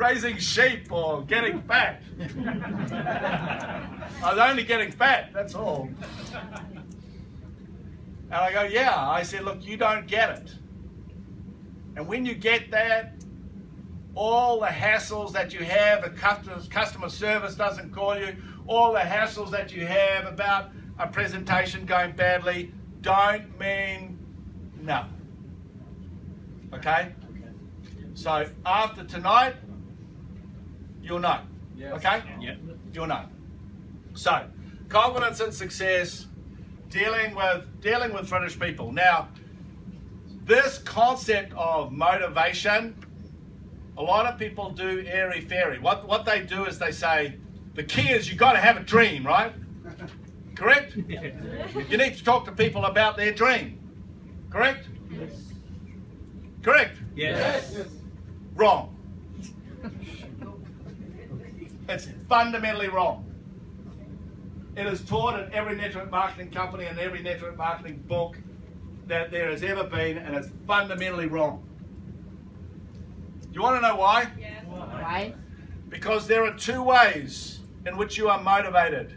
raising sheep or getting fat. I was only getting fat, that's all. And I go, yeah. I said, look, you don't get it. And when you get that, all the hassles that you have, if customer service doesn't call you, all the hassles that you have about a presentation going badly don't mean nothing. Okay? So after tonight, you'll know. Okay? Yeah. You'll know. So, confidence and success, dealing with British people. Now, this concept of motivation, a lot of people do airy-fairy. What they do is they say, the key is you've got to have a dream, right? Correct? You need to talk to people about their dream. Correct? Yes. Correct? Yes. Wrong. It's fundamentally wrong. It is taught at every network marketing company and every network marketing book that there has ever been, and it's fundamentally wrong. You want to know why? Yes. Why? Because there are two ways in which you are motivated.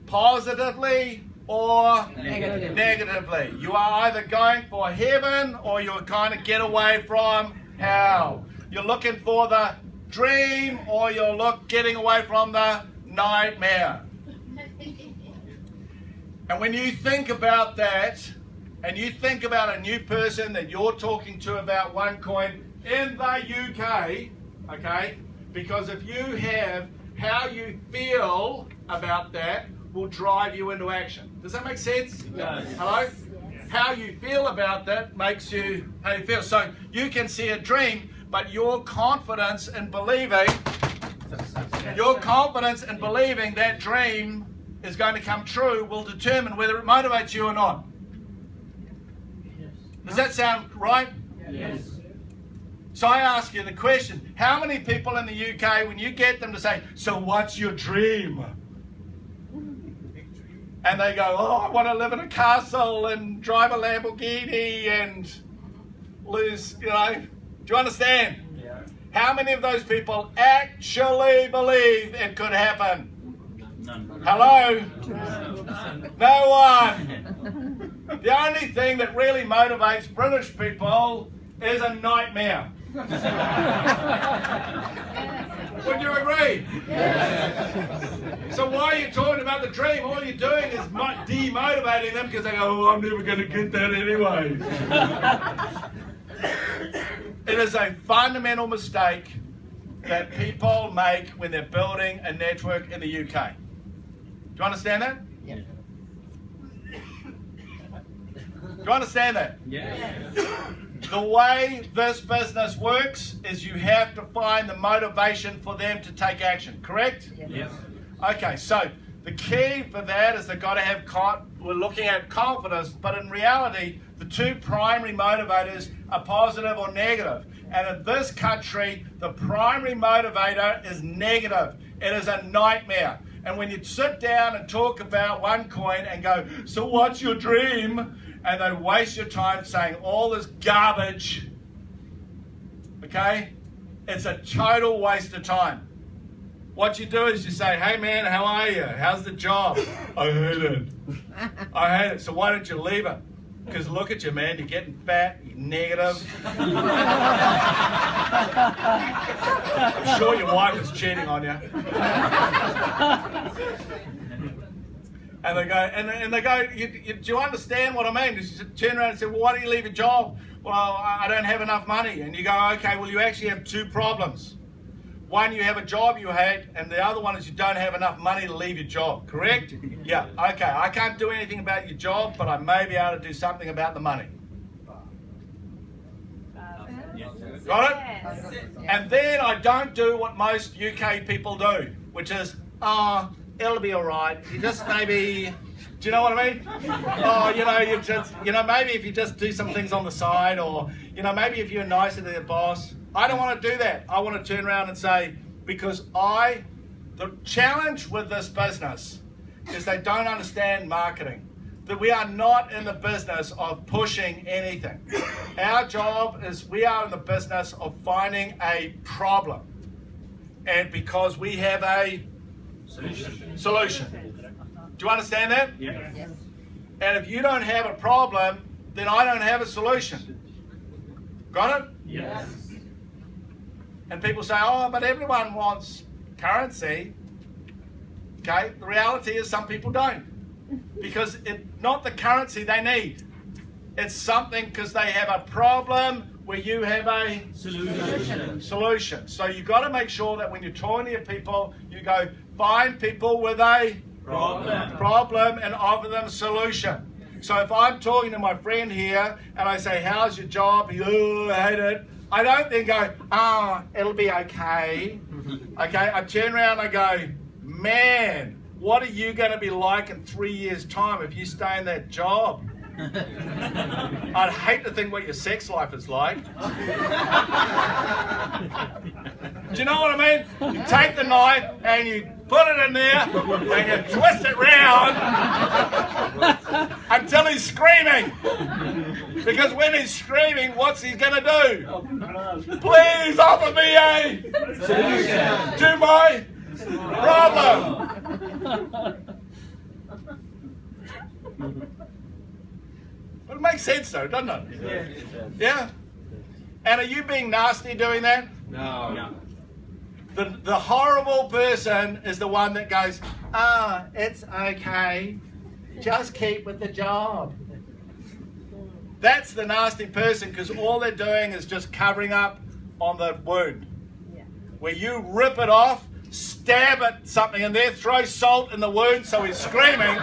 Positively or negatively. You are either going for heaven or you're trying to get away from hell. You're looking for the dream or you're getting away from the nightmare. And when you think about that, and you think about a new person that you're talking to about OneCoin in the UK, okay, because if you have how you feel about that will drive you into action. Does that make sense? Yes. Hello? How you feel about that makes you how you feel. So you can see a dream, but your confidence in believing that dream is going to come true will determine whether it motivates you or not. Does that sound right? Yes. So I ask you the question, how many people in the UK, when you get them to say, so what's your dream? And they go, oh, I want to live in a castle and drive a Lamborghini and lose, do you understand? Yeah. How many of those people actually believe it could happen? None. Hello? No one. The only thing that really motivates British people is a nightmare. Would you agree? Yes. So why are you talking about the dream? All you're doing is demotivating them because they go, oh, I'm never going to get that anyway. It is a fundamental mistake that people make when they're building a network in the UK. Do you understand that? Yeah. Do you understand that? Yes. The way this business works is you have to find the motivation for them to take action, correct? Yes. Okay, so the key for that is they've got to have, we're looking at confidence, but in reality, the two primary motivators are positive or negative. And in this country, the primary motivator is negative. It is a nightmare. And when you sit down and talk about OneCoin and go, so what's your dream? And they waste your time saying all this garbage, okay? It's a total waste of time. What you do is you say, hey man, how are you? How's the job? I hate it. I hate it. So why don't you leave it? Because look at you, man, you're getting fat, you're negative. I'm sure your wife is cheating on you. And they go, do you understand what I mean? You turn around and say, well, why don't you leave a job? Well, I don't have enough money. And you go, okay, well, you actually have two problems. One, you have a job you hate, and the other one is you don't have enough money to leave your job, correct? Yeah, okay, I can't do anything about your job, but I may be able to do something about the money. Got it? Yes. And then I don't do what most UK people do, which is, oh, it'll be all right. You just maybe, do you know what I mean? Oh, you just, maybe if you just do some things on the side, or, maybe if you're nicer to your boss. I don't want to do that. I want to turn around and say, because the challenge with this business is they don't understand marketing. That we are not in the business of pushing anything. Our job is we are in the business of finding a problem. And because we have a solution. Do you understand that? Yes. And if you don't have a problem, then I don't have a solution. Got it? Yes. And people say, oh, but everyone wants currency. Okay, the reality is some people don't. Because it's not the currency they need. It's something because they have a problem where you have a solution. So you've got to make sure that when you're talking to your people, you go find people with a problem and offer them a solution. So if I'm talking to my friend here and I say, how's your job? Oh, I hate it. I don't then go, oh, it'll be okay. Okay, I turn around and I go, man, what are you going to be like in 3 years' time if you stay in that job? I'd hate to think what your sex life is like. Do you know what I mean? You take the knife and you put it in there and you twist it round until he's screaming. Because when he's screaming, what's he going to do? Please offer me a solution to my problem. But it makes sense though, doesn't it? Yeah? And are you being nasty doing that? No. The horrible person is the one that goes, ah, it's okay. Just keep with the job. That's the nasty person because all they're doing is just covering up on the wound. Where you rip it off, stab at something in there, throw salt in the wound so he's screaming.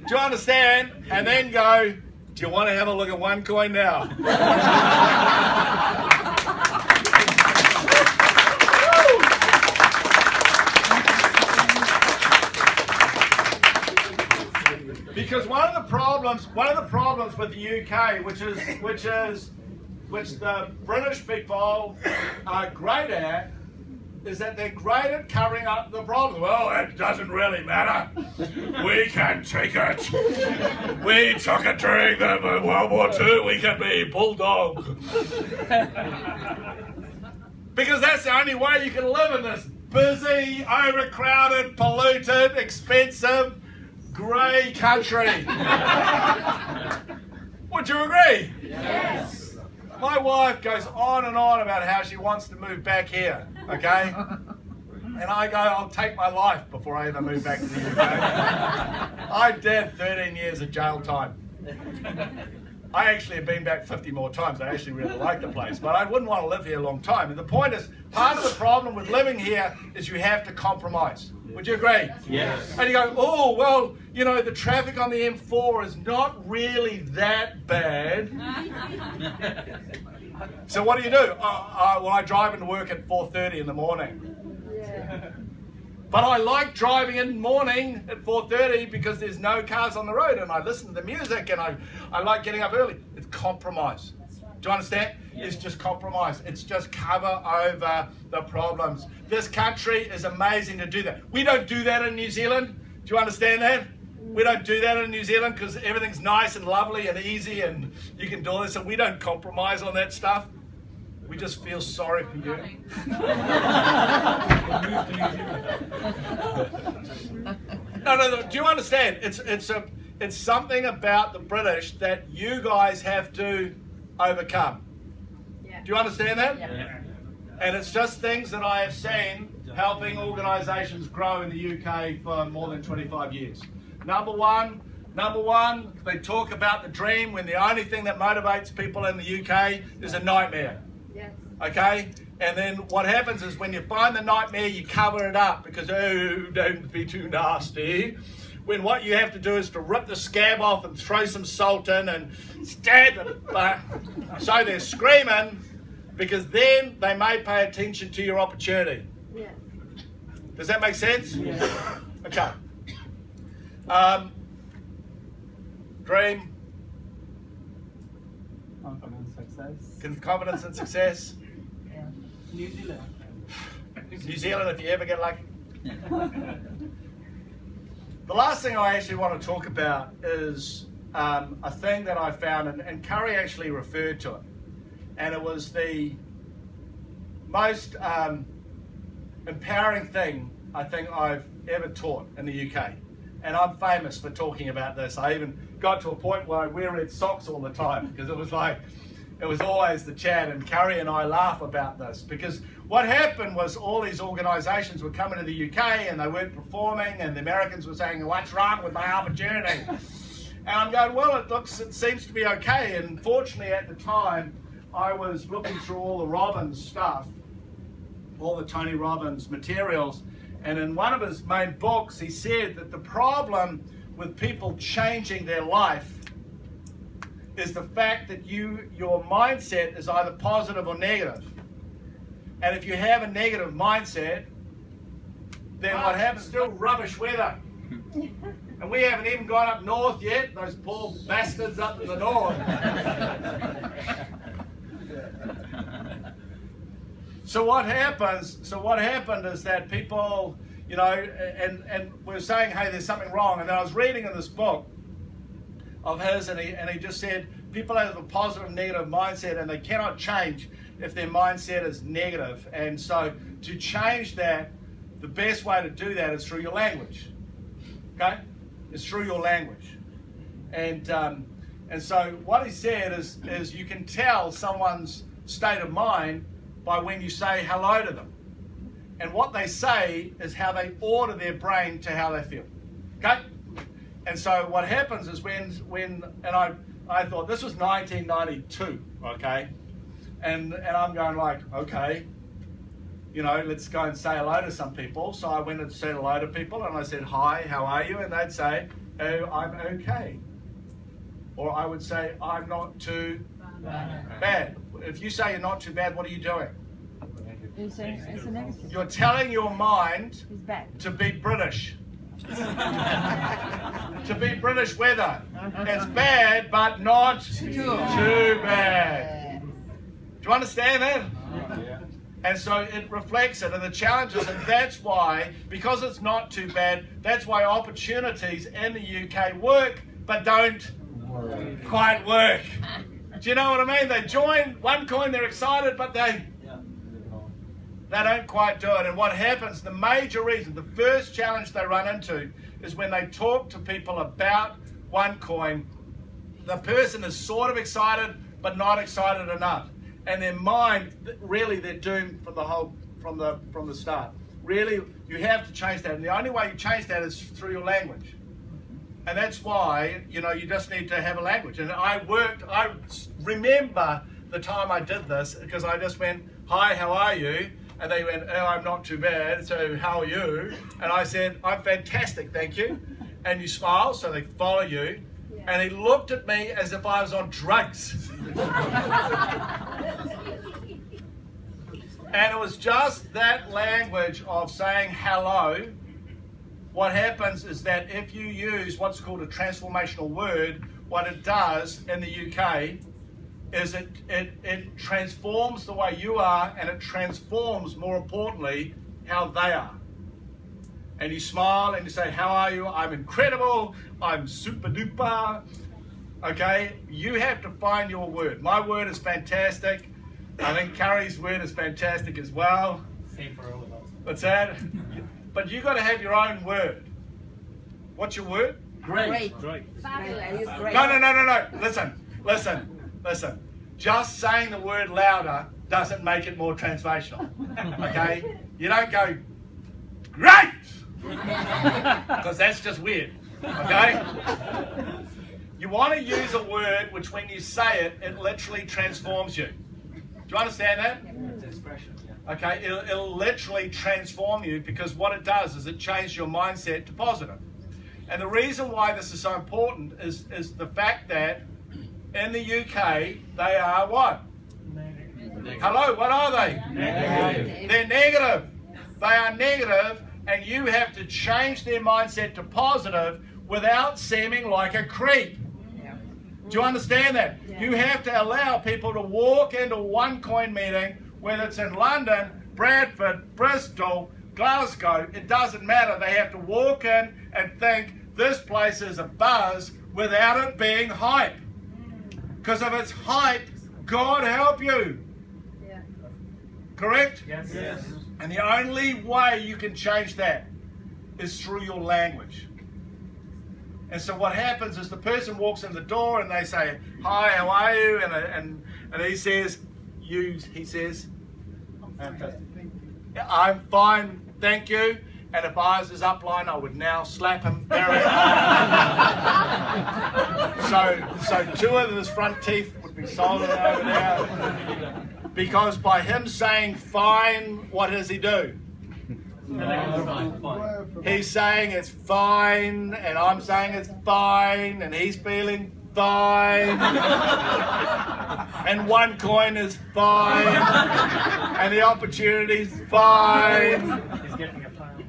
Do you understand? And then go, do you want to have a look at one coin now? Because one of the problems with the UK, which the British people are great at, is that they're great at covering up the problem. Well, it doesn't really matter. We can take it. We took it during the World War II. We can be bulldog. Because that's the only way you can live in this busy, overcrowded, polluted, expensive, grey country. Would you agree? Yes. My wife goes on and on about how she wants to move back here, okay? And I go, I'll take my life before I ever move back to the UK. I did 13 years of jail time. I actually have been back 50 more times. I actually really like the place, but I wouldn't want to live here a long time. And the point is, part of the problem with living here is you have to compromise. Would you agree? Yes. And you go, oh, well, you know, the traffic on the M4 is not really that bad. So what do? Well, I drive into work at 4:30 in the morning. Yeah. But I like driving in the morning at 4:30 because there's no cars on the road and I listen to the music and I like getting up early. It's compromise. Do you understand? Yes. It's just compromise. It's just cover over the problems. This country is amazing to do that. We don't do that in New Zealand. Do you understand that? We don't do that in New Zealand because everything's nice and lovely and easy and you can do all this, and we don't compromise on that stuff. We just feel sorry for you. No. Do you understand? It's something about the British that you guys have to overcome. Yeah. Do you understand that? Yeah. And it's just things that I have seen helping organisations grow in the UK for more than 25 years. Number one, they talk about the dream when the only thing that motivates people in the UK is a nightmare. Yes. Okay? And then what happens is when you find the nightmare, you cover it up because, oh, don't be too nasty. When what you have to do is to rip the scab off and throw some salt in and stab them. So they're screaming because then they may pay attention to your opportunity. Yeah. Does that make sense? Yes. Okay. Dream, Confidence, success. confidence and success. New Zealand. New Zealand, if you ever get lucky. The last thing I actually want to talk about is a thing that I found, and Curry actually referred to it, and it was the most empowering thing I think I've ever taught in the UK. And I'm famous for talking about this. I even got to a point where I wear red socks all the time because it was always the chat, and Curry and I laugh about this because what happened was all these organisations were coming to the UK and they weren't performing, and the Americans were saying, what's wrong with my opportunity? And I'm going, well, it seems to be okay. And fortunately at the time, I was looking through all the Robbins stuff, all the Tony Robbins materials, and in one of his main books, he said that the problem with people changing their life is the fact that your mindset is either positive or negative. And if you have a negative mindset, then what happens? Still rubbish weather. And we haven't even gone up north yet, those poor bastards up in the north. So what happened is that people, you know, and we're saying, hey, there's something wrong. And then I was reading in this book of his, and he just said, people have a positive, negative mindset, and they cannot change if their mindset is negative. And so to change that, the best way to do that is through your language. Okay? It's through your language. And so what he said is you can tell someone's state of mind by when you say hello to them. And what they say is how they order their brain to how they feel. Okay? And so what happens is when I thought this was 1992, okay? And I'm going like, okay, you know, let's go and say hello to some people. So I went and said hello to people and I said, hi, how are you? And they'd say, oh, I'm okay. Or I would say, I'm not too bad. If you say you're not too bad, what are you doing? It's a negative. You're telling your mind It's bad. to be British. To be British weather. It's bad, but not too bad. Do you understand that? Yeah. And so it reflects it, and the challenges, and that's why, because it's not too bad, that's why opportunities in the UK work, but don't quite work. Do you know what I mean? They join OneCoin, they're excited, but they don't quite do it. And what happens, the major reason, the first challenge they run into is when they talk to people about OneCoin, the person is sort of excited, but not excited enough. And their mind, really, they're doomed from the start. Really, you have to change that. And the only way you change that is through your language. And that's why, you know, you just need to have a language. And I remember the time I did this, because I just went, hi, how are you? And they went, oh, I'm not too bad, so how are you? And I said, I'm fantastic, thank you. And you smile, so they follow you. Yeah. And he looked at me as if I was on drugs. And it was just that language of saying hello. What happens is that if you use what's called a transformational word, what it does in the UK is it transforms the way you are, and it transforms, more importantly, how they are. And you smile and you say, how are you? I'm incredible. I'm super duper. Okay? You have to find your word. My word is fantastic. I think Curry's word is fantastic as well. Same for all of us. What's that? But you got to have your own word. What's your word? Great. Great. Fabulous. Great. No. Listen. Just saying the word louder doesn't make it more transformational. Okay? You don't go, great! Because that's just weird. Okay? You want to use a word which when you say it, it literally transforms you. Do you understand that? It's expression, yeah. Okay, it'll literally transform you, because what it does is it changes your mindset to positive. And the reason why this is so important is the fact that in the UK, they are what? Negative. Hello, what are they? Negative. They're negative. They are negative, and you have to change their mindset to positive without seeming like a creep. Do you understand that? Yeah. You have to allow people to walk into a OneCoin meeting, whether it's in London, Bradford, Bristol, Glasgow, it doesn't matter. They have to walk in and think this place is a buzz without it being hype. Because if it's hype, God help you. Yeah. Correct? Yes. Yes. And the only way you can change that is through your language. And so what happens is the person walks in the door and they say, "Hi, how are you?" And he says, "I'm fine, thank you." And if I was his upline, I would now slap him very hard. So 2 of his front teeth would be solid over there. Because by him saying fine, what does he do? He's saying it's fine, and I'm saying it's fine, and he's feeling fine. And 1 coin is fine, and the opportunity's fine. He's getting a pound.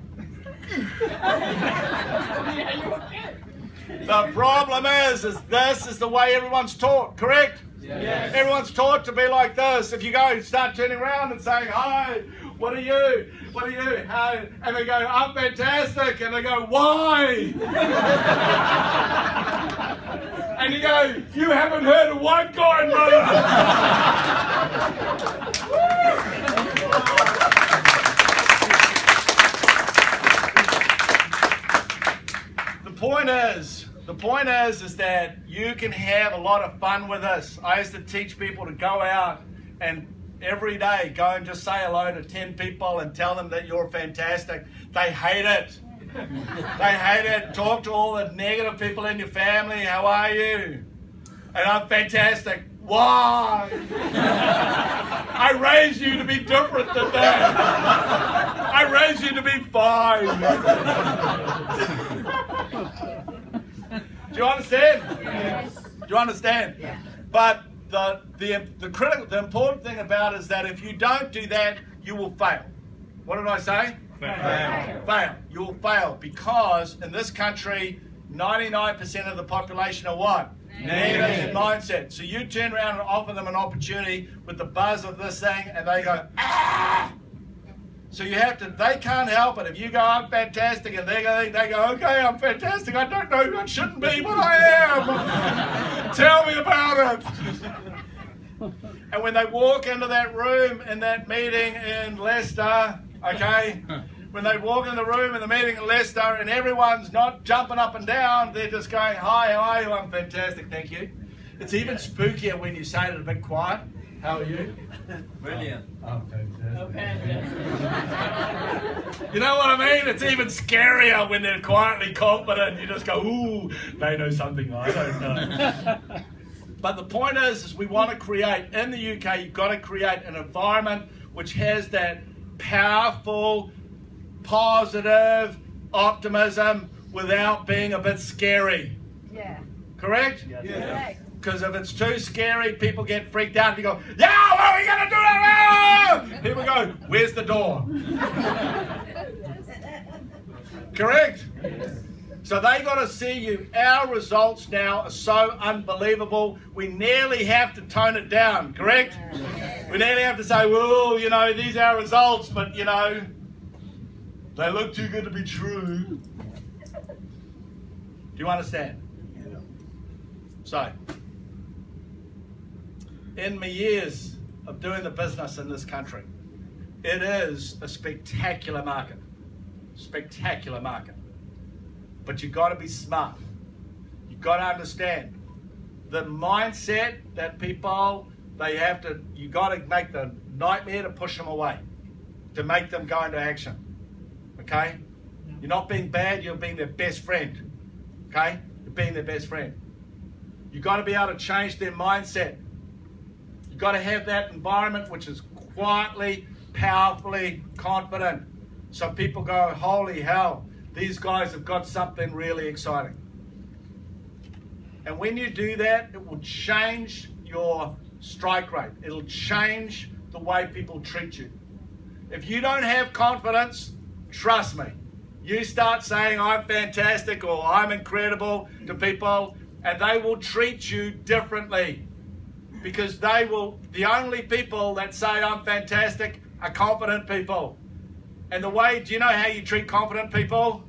The problem is this is the way everyone's taught, correct? Yes. Everyone's taught to be like this. If you go start turning around and saying, "Hi, what are you? What are you?" Hi, and they go, "I'm fantastic," and they go, "Why?" And you go, "You haven't heard of 1 coin, brother." The point is that you can have a lot of fun with this. I used to teach people to go out and every day go and just say hello to 10 people and tell them that you're fantastic. They hate it. They hate it. Talk to all the negative people in your family. "How are you?" "And I'm fantastic." "Why?" "I raised you to be different than that. I raised you to be fine." Do you understand? Yes. Do you understand? Yeah. But the important thing about it is that if you don't do that, you will fail. What did I say? Fail. You will fail because in this country, 99% of the population are what? Negative mindset. So you turn around and offer them an opportunity with the buzz of this thing, and they go, "Ah!" So you have to, they can't help it. If you go, "I'm fantastic," and they go, "Okay, I'm fantastic. I don't know who I shouldn't be, but I am. Tell me about it." And when they walk into that room in that meeting in Leicester, okay, when they walk in the room in the meeting in Leicester and everyone's not jumping up and down, they're just going, "Hi, how are you?" "I'm fantastic, thank you." It's even spookier when you say it a bit quiet. "How are you?" Brilliant. "I'm fantastic." You know what I mean? It's even scarier when they're quietly confident. You just go, "Ooh, they know something I don't know." But the point is we want to create, in the UK, you've got to create an environment which has that powerful, positive optimism without being a bit scary. Yeah. Correct? Yes. Correct. Because if it's too scary, people get freaked out and you go, "Yeah, what are we going to do now?" People go, "Where's the door?" Correct? So they got to see you. Our results now are so unbelievable, we nearly have to tone it down, correct? We nearly have to say, "Well, you know, these are our results, but, you know, they look too good to be true." Do you understand? So, in my years of doing the business in this country, it is a spectacular market. Spectacular market. But you've got to be smart. You've got to understand the mindset that people, you've got to make the nightmare to push them away, to make them go into action. Okay? You're not being bad, you're being their best friend. Okay? You're being their best friend. You've got to be able to change their mindset. You've got to have that environment which is quietly, powerfully confident. So people go, "Holy hell, these guys have got something really exciting." And when you do that, it will change your strike rate. It'll change the way people treat you. If you don't have confidence, trust me, you start saying, "I'm fantastic" or "I'm incredible" to people, and they will treat you differently. Because the only people that say "I'm fantastic" are confident people. And do you know how you treat confident people?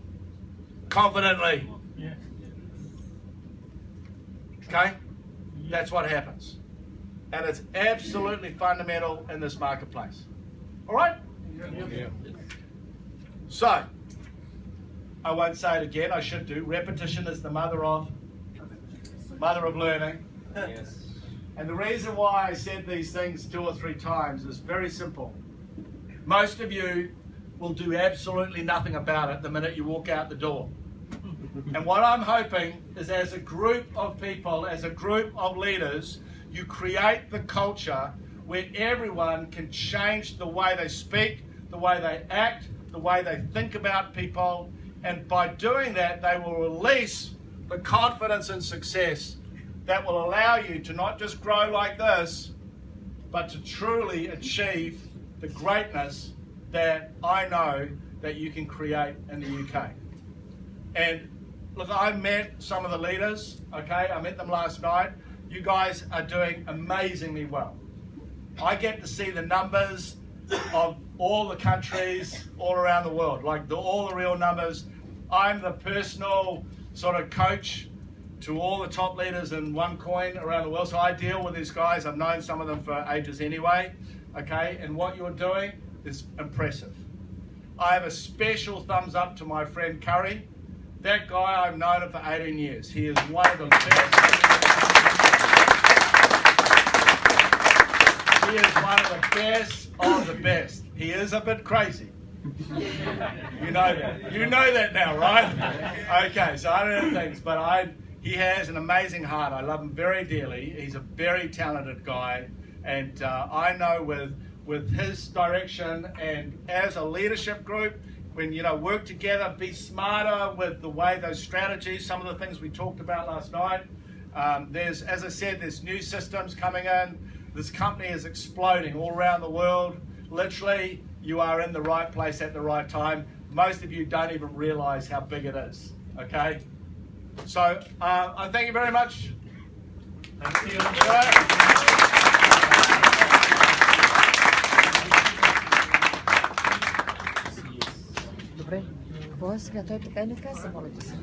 Confidently. Yes. Okay? That's what happens. And it's absolutely fundamental in this marketplace. All right? So, I won't say it again, I should do. Repetition is the mother of learning. Yes. And the reason why I said these things 2 or 3 times is very simple. Most of you will do absolutely nothing about it the minute you walk out the door. And what I'm hoping is, as a group of people, as a group of leaders, you create the culture where everyone can change the way they speak, the way they act, the way they think about people, and by doing that they will release the confidence and success that will allow you to not just grow like this, but to truly achieve the greatness that I know that you can create in the UK. And look, I met some of the leaders, okay? I met them last night. You guys are doing amazingly well. I get to see the numbers of all the countries all around the world, like all the real numbers. I'm the personal sort of coach to all the top leaders in OneCoin around the world. So I deal with these guys. I've known some of them for ages anyway, okay? And what you're doing is impressive. I have a special thumbs up to my friend Curry. That guy, I've known him for 18 years. He is one of the best. He is one of the best of the best. He is a bit crazy. You know that. You know that now, right? Okay, so I don't know things, but he has an amazing heart. I love him very dearly. He's a very talented guy, and I know with his direction and as a leadership group, when work together, be smarter with the way those strategies, some of the things we talked about last night. As I said, there's new systems coming in. This company is exploding all around the world. Literally, you are in the right place at the right time. Most of you don't even realize how big it is, okay? So, I thank you very much. Thank you. Добре. Какво сега той така и не каза, моля ти се.